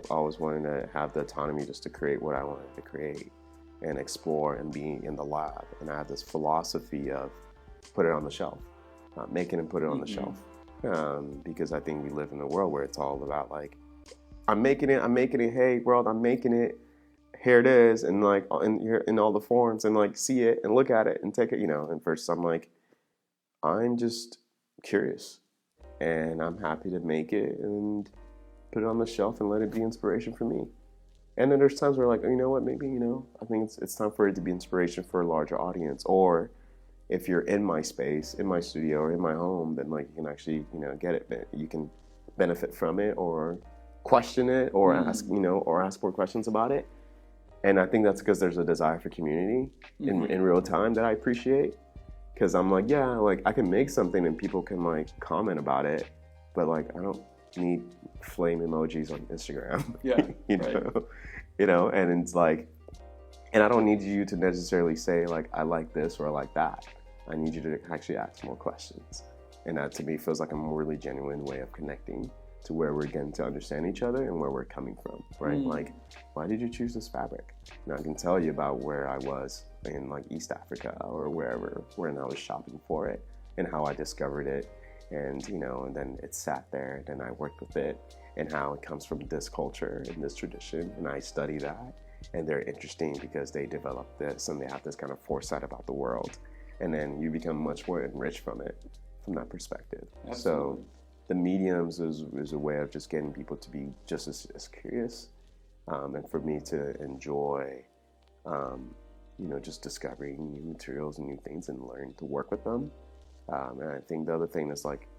always wanted to have the autonomy just to create what I wanted to create and explore and be in the lab. And I had this philosophy of put it on the shelf, make it and put it on the shelf. Because I think we live in a world where it's all about like, I'm making it, hey world, I'm making it, here it is, and like in all the forms, and like see it and look at it and take it, you know. And first I'm like, I'm just curious and I'm happy to make it and put it on the shelf and let it be inspiration for me. And then there's times where like, you know what, maybe, you know, I think it's time for it to be inspiration for a larger audience. Or if you're in my space, in my studio or in my home, then like you can actually, you know, get it. You can benefit from it or question it or ask, you know, or ask more questions about it. And I think that's because there's a desire for community in real time that I appreciate. Because I'm like, yeah, like I can make something and people can like comment about it, but like I don't need flame emojis on Instagram. Yeah, you know, and it's like, and I don't need you to necessarily say like I like this or I like that. I need you to actually ask more questions, and that to me feels like a more really genuine way of connecting to where we're getting to understand each other and where we're coming from, right? Like, why did you choose this fabric? And I can tell you about where I was in like East Africa or wherever when I was shopping for it and how I discovered it, and you know, and then it sat there and then I worked with it and how it comes from this culture and this tradition, and I study that, and they're interesting because they develop this and they have this kind of foresight about the world, and then you become much more enriched from it from that perspective. Absolutely. So the mediums is a way of just getting people to be just as curious, and for me to enjoy, you know, just discovering new materials and new things and learn to work with them. And I think the other thing is like,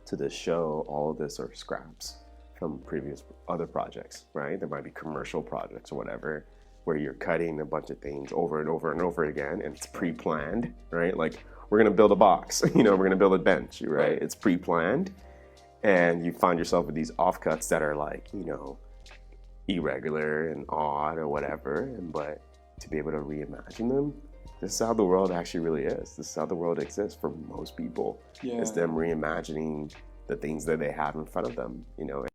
to this show, all of this are scraps from previous other projects, right? There might be commercial projects or whatever, where you're cutting a bunch of things over and over and over again, and it's pre-planned, right? Like, we're gonna build a box, you know, we're gonna build a bench, right? It's pre-planned, and you find yourself with these offcuts that are like, you know, irregular and odd or whatever, but to be able to reimagine them, this is how the world actually really is. This is how the world exists for most people. It's them reimagining the things that they have in front of them, you know.